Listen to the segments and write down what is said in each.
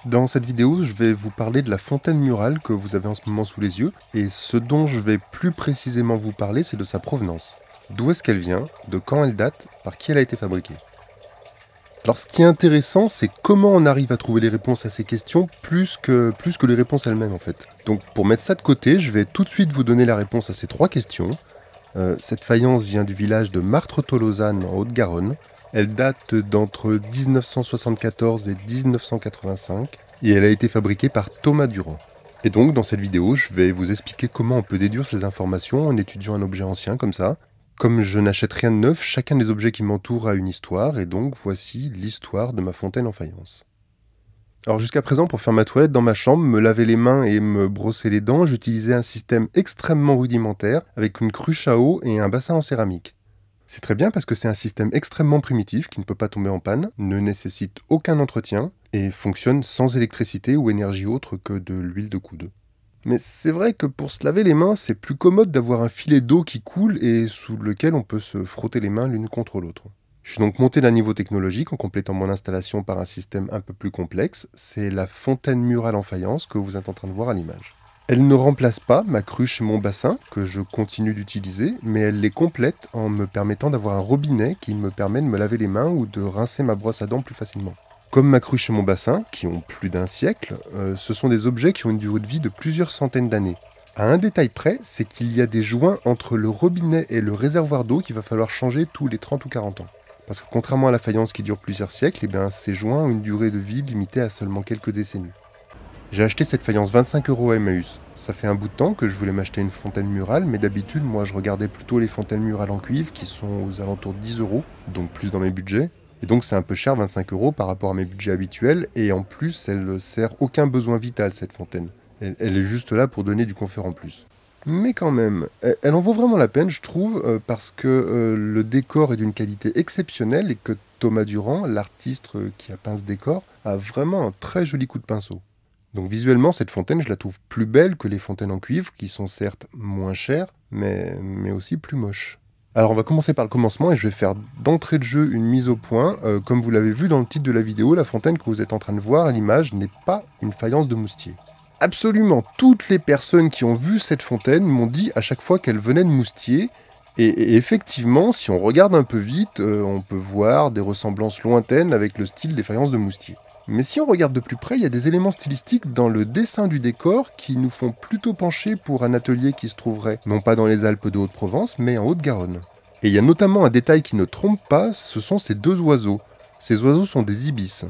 Dans cette vidéo, je vais vous parler de la fontaine murale que vous avez en ce moment sous les yeux, et ce dont je vais plus précisément vous parler, c'est de sa provenance. D'où est-ce qu'elle vient, de quand elle date, par qui elle a été fabriquée. Alors ce qui est intéressant, c'est comment on arrive à trouver les réponses à ces questions, plus que les réponses elles-mêmes en fait. Donc pour mettre ça de côté, je vais tout de suite vous donner la réponse à ces trois questions. Cette faïence vient du village de Martre-Tolosane en Haute-Garonne. Elle date d'entre 1974 et 1985 et elle a été fabriquée par Thomas Durand. Et donc dans cette vidéo, je vais vous expliquer comment on peut déduire ces informations en étudiant un objet ancien comme ça. Comme je n'achète rien de neuf, chacun des objets qui m'entourent a une histoire et donc voici l'histoire de ma fontaine en faïence. Alors jusqu'à présent, pour faire ma toilette dans ma chambre, me laver les mains et me brosser les dents, j'utilisais un système extrêmement rudimentaire avec une cruche à eau et un bassin en céramique. C'est très bien parce que c'est un système extrêmement primitif qui ne peut pas tomber en panne, ne nécessite aucun entretien et fonctionne sans électricité ou énergie autre que de l'huile de coude. Mais c'est vrai que pour se laver les mains, c'est plus commode d'avoir un filet d'eau qui coule et sous lequel on peut se frotter les mains l'une contre l'autre. Je suis donc monté d'un niveau technologique en complétant mon installation par un système un peu plus complexe, c'est la fontaine murale en faïence que vous êtes en train de voir à l'image. Elle ne remplace pas ma cruche et mon bassin, que je continue d'utiliser, mais elle les complète en me permettant d'avoir un robinet qui me permet de me laver les mains ou de rincer ma brosse à dents plus facilement. Comme ma cruche et mon bassin, qui ont plus d'un siècle, ce sont des objets qui ont une durée de vie de plusieurs centaines d'années. À un détail près, c'est qu'il y a des joints entre le robinet et le réservoir d'eau qu'il va falloir changer tous les 30 ou 40 ans. Parce que contrairement à la faïence qui dure plusieurs siècles, ces joints ont une durée de vie limitée à seulement quelques décennies. J'ai acheté cette faïence 25 € à Emmaüs. Ça fait un bout de temps que je voulais m'acheter une fontaine murale, mais d'habitude, moi je regardais plutôt les fontaines murales en cuivre qui sont aux alentours de 10 €, donc plus dans mes budgets. Et donc c'est un peu cher, 25 € par rapport à mes budgets habituels, et en plus, elle ne sert aucun besoin vital cette fontaine. Elle est juste là pour donner du confort en plus. Mais quand même, elle en vaut vraiment la peine, je trouve, parce que le décor est d'une qualité exceptionnelle et que Thomas Durand, l'artiste qui a peint ce décor, a vraiment un très joli coup de pinceau. Donc visuellement, cette fontaine, je la trouve plus belle que les fontaines en cuivre, qui sont certes moins chères, mais aussi plus moches. Alors on va commencer par le commencement et je vais faire d'entrée de jeu une mise au point. Comme vous l'avez vu dans le titre de la vidéo, la fontaine que vous êtes en train de voir à l'image n'est pas une faïence de Moustier. Absolument toutes les personnes qui ont vu cette fontaine m'ont dit à chaque fois qu'elle venait de Moustier. Et effectivement, si on regarde un peu vite, on peut voir des ressemblances lointaines avec le style des faïences de Moustier. Mais si on regarde de plus près, il y a des éléments stylistiques dans le dessin du décor qui nous font plutôt pencher pour un atelier qui se trouverait non pas dans les Alpes de Haute-Provence, mais en Haute-Garonne. Et il y a notamment un détail qui ne trompe pas, ce sont ces deux oiseaux. Ces oiseaux sont des ibis.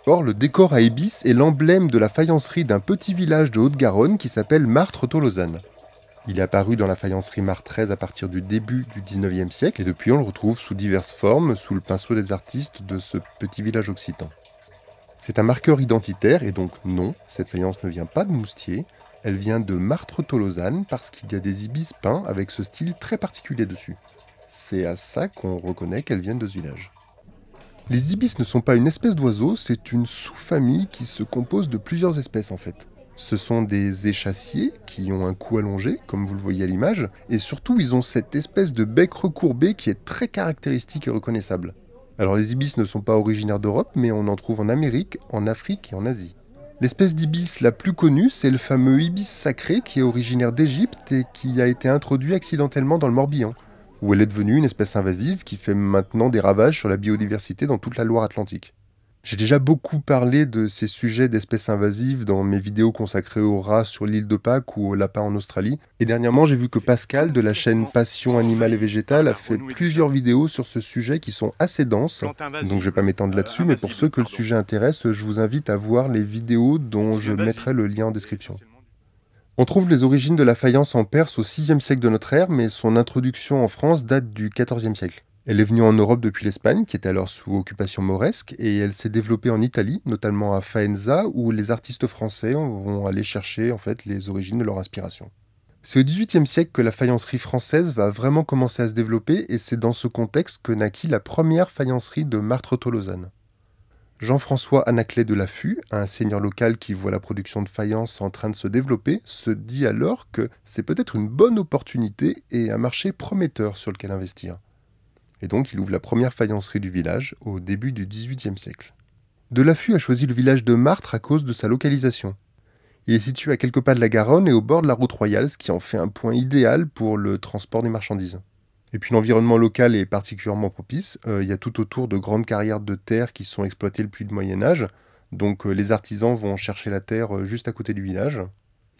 Or, le décor à ibis est l'emblème de la faïencerie d'un petit village de Haute-Garonne qui s'appelle Martre-Tolosane. Il est apparu dans la faïencerie martraise à partir du début du 19e siècle, et depuis on le retrouve sous diverses formes, sous le pinceau des artistes de ce petit village occitan. C'est un marqueur identitaire, et donc non, cette faïence ne vient pas de Moustier, elle vient de Martre-Tolosane parce qu'il y a des ibis peints avec ce style très particulier dessus. C'est à ça qu'on reconnaît qu'elles viennent de ce village. Les ibis ne sont pas une espèce d'oiseau, c'est une sous-famille qui se compose de plusieurs espèces en fait. Ce sont des échassiers qui ont un cou allongé, comme vous le voyez à l'image, et surtout ils ont cette espèce de bec recourbé qui est très caractéristique et reconnaissable. Alors les ibis ne sont pas originaires d'Europe, mais on en trouve en Amérique, en Afrique et en Asie. L'espèce d'ibis la plus connue, c'est le fameux ibis sacré qui est originaire d'Égypte et qui a été introduit accidentellement dans le Morbihan, où elle est devenue une espèce invasive qui fait maintenant des ravages sur la biodiversité dans toute la Loire-Atlantique. J'ai déjà beaucoup parlé de ces sujets d'espèces invasives dans mes vidéos consacrées aux rats sur l'île de Pâques ou aux lapins en Australie. Et dernièrement, j'ai vu que Pascal de la chaîne Passion Animale et Végétale a fait plusieurs vidéos sur ce sujet qui sont assez denses. Donc je vais pas m'étendre là-dessus, mais pour ceux que le sujet intéresse, je vous invite à voir les vidéos dont je mettrai le lien en description. On trouve les origines de la faïence en Perse au 6e siècle de notre ère, mais son introduction en France date du 14e siècle. Elle est venue en Europe depuis l'Espagne, qui était alors sous occupation mauresque, et elle s'est développée en Italie, notamment à Faenza, où les artistes français vont aller chercher en fait les origines de leur inspiration. C'est au XVIIIe siècle que la faïencerie française va vraiment commencer à se développer, et c'est dans ce contexte que naquit la première faïencerie de Martre-Tolosane. Jean-François Anaclet de Laffut, un seigneur local qui voit la production de faïence en train de se développer, se dit alors que c'est peut-être une bonne opportunité et un marché prometteur sur lequel investir. Et donc il ouvre la première faïencerie du village au début du XVIIIe siècle. Delaffus a choisi le village de Martres à cause de sa localisation. Il est situé à quelques pas de la Garonne et au bord de la route royale, ce qui en fait un point idéal pour le transport des marchandises. Et puis l'environnement local est particulièrement propice. Il y a tout autour de grandes carrières de terre qui sont exploitées depuis le Moyen-Âge. Donc les artisans vont chercher la terre juste à côté du village.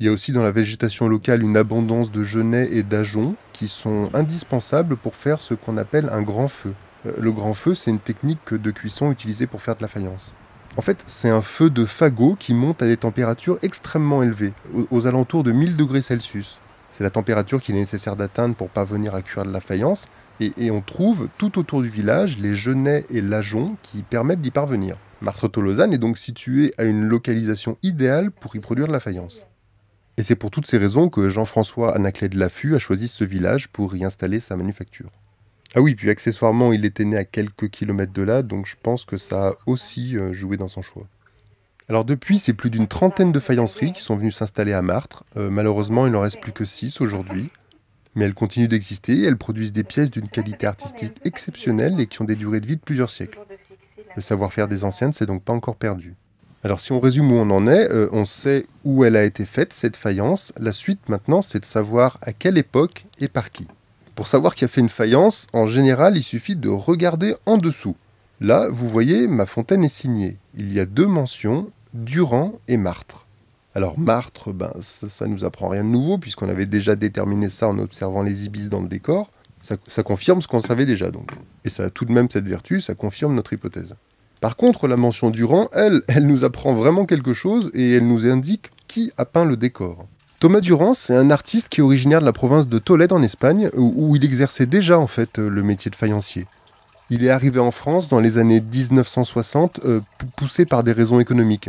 Il y a aussi dans la végétation locale une abondance de genêts et d'ajoncs qui sont indispensables pour faire ce qu'on appelle un grand feu. Le grand feu, c'est une technique de cuisson utilisée pour faire de la faïence. En fait, c'est un feu de fagot qui monte à des températures extrêmement élevées, aux alentours de 1000 degrés Celsius. C'est la température qu'il est nécessaire d'atteindre pour parvenir à cuire de la faïence, et on trouve tout autour du village les genêts et l'ajonc qui permettent d'y parvenir. Martres-Tolosane est donc situé à une localisation idéale pour y produire de la faïence. Et c'est pour toutes ces raisons que Jean-François Anaclet Delaffus a choisi ce village pour y installer sa manufacture. Ah oui, puis accessoirement, il était né à quelques kilomètres de là, donc je pense que ça a aussi joué dans son choix. Alors depuis, c'est plus d'une trentaine de faïenceries qui sont venues s'installer à Martres. Malheureusement, il n'en reste plus que 6 aujourd'hui. Mais elles continuent d'exister, elles produisent des pièces d'une qualité artistique exceptionnelle et qui ont des durées de vie de plusieurs siècles. Le savoir-faire des anciennes s'est donc pas encore perdu. Alors si on résume où on en est, on sait où elle a été faite, cette faïence. La suite maintenant, c'est de savoir à quelle époque et par qui. Pour savoir qui a fait une faïence, en général, il suffit de regarder en dessous. Là, vous voyez, ma fontaine est signée. Il y a 2 mentions, Durand et Martres. Alors Martres, ça nous apprend rien de nouveau, puisqu'on avait déjà déterminé ça en observant les ibis dans le décor. Ça confirme ce qu'on savait déjà, donc. Et ça a tout de même cette vertu, ça confirme notre hypothèse. Par contre, la mention Durand, elle nous apprend vraiment quelque chose, et elle nous indique qui a peint le décor. Thomas Durand, c'est un artiste qui est originaire de la province de Tolède en Espagne, où il exerçait déjà en fait le métier de faïencier. Il est arrivé en France dans les années 1960, poussé par des raisons économiques.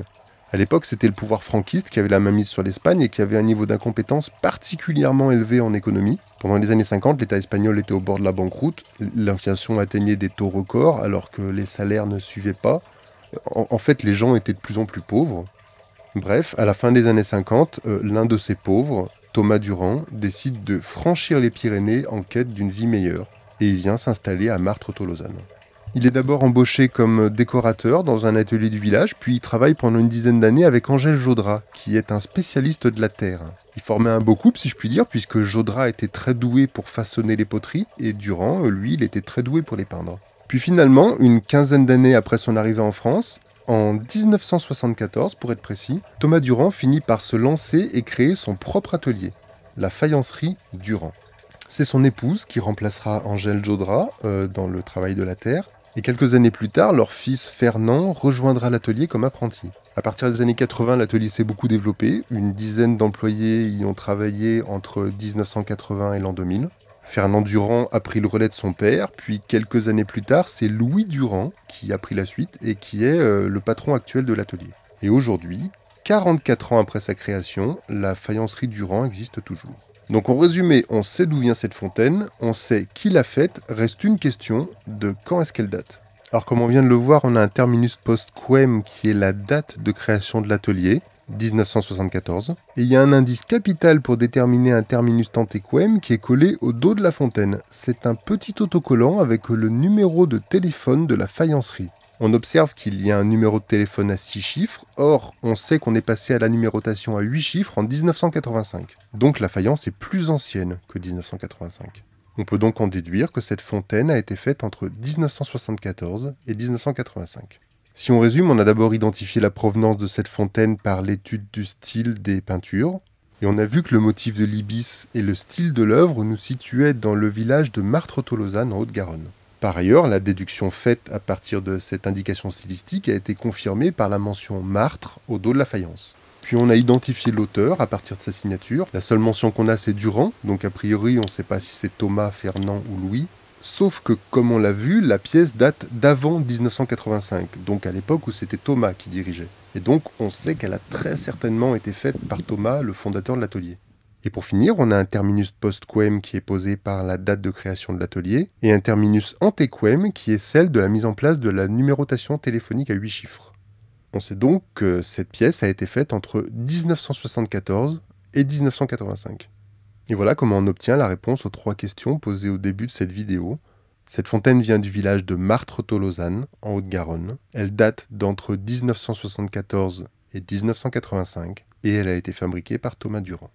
À l'époque, c'était le pouvoir franquiste qui avait la mainmise sur l'Espagne et qui avait un niveau d'incompétence particulièrement élevé en économie. Pendant les années 50, l'État espagnol était au bord de la banqueroute, l'inflation atteignait des taux records alors que les salaires ne suivaient pas. En fait, les gens étaient de plus en plus pauvres. Bref, à la fin des années 50, l'un de ces pauvres, Thomas Durand, décide de franchir les Pyrénées en quête d'une vie meilleure, et il vient s'installer à Martres-Tolosane. Il est d'abord embauché comme décorateur dans un atelier du village, puis il travaille pendant une dizaine d'années avec Angèle Jaudrat, qui est un spécialiste de la terre. Il formait un beau couple, si je puis dire, puisque Jaudrat était très doué pour façonner les poteries, et Durand, lui, il était très doué pour les peindre. Puis finalement, une quinzaine d'années après son arrivée en France, en 1974, pour être précis, Thomas Durand finit par se lancer et créer son propre atelier, la faïencerie Durand. C'est son épouse qui remplacera Angèle Jaudrat dans le travail de la terre, et quelques années plus tard, leur fils Fernand rejoindra l'atelier comme apprenti. À partir des années 80, l'atelier s'est beaucoup développé, une dizaine d'employés y ont travaillé entre 1980 et l'an 2000. Fernand Durand a pris le relais de son père, puis quelques années plus tard, c'est Louis Durand qui a pris la suite et qui est le patron actuel de l'atelier. Et aujourd'hui, 44 ans après sa création, la faïencerie Durand existe toujours. Donc en résumé, on sait d'où vient cette fontaine, on sait qui l'a faite, reste une question de quand est-ce qu'elle date. Alors comme on vient de le voir, on a un terminus post-quem qui est la date de création de l'atelier, 1974, et il y a un indice capital pour déterminer un terminus tantequem qui est collé au dos de la fontaine. C'est un petit autocollant avec le numéro de téléphone de la faïencerie. On observe qu'il y a un numéro de téléphone à 6 chiffres, or on sait qu'on est passé à la numérotation à 8 chiffres en 1985. Donc la faïence est plus ancienne que 1985. On peut donc en déduire que cette fontaine a été faite entre 1974 et 1985. Si on résume, on a d'abord identifié la provenance de cette fontaine par l'étude du style des peintures, et on a vu que le motif de l'ibis et le style de l'œuvre nous situaient dans le village de Martres-Tolosane en Haute-Garonne. Par ailleurs, la déduction faite à partir de cette indication stylistique a été confirmée par la mention Martres au dos de la faïence. Puis on a identifié l'auteur à partir de sa signature. La seule mention qu'on a, c'est Durand, donc a priori on ne sait pas si c'est Thomas, Fernand ou Louis. Sauf que, comme on l'a vu, la pièce date d'avant 1985, donc à l'époque où c'était Thomas qui dirigeait. Et donc on sait qu'elle a très certainement été faite par Thomas, le fondateur de l'atelier. Et pour finir, on a un terminus post-quem qui est posé par la date de création de l'atelier, et un terminus ante-quem qui est celle de la mise en place de la numérotation téléphonique à 8 chiffres. On sait donc que cette pièce a été faite entre 1974 et 1985. Et voilà comment on obtient la réponse aux 3 questions posées au début de cette vidéo. Cette fontaine vient du village de Martres-Tolosane, en Haute-Garonne. Elle date d'entre 1974 et 1985 et elle a été fabriquée par Thomas Durand.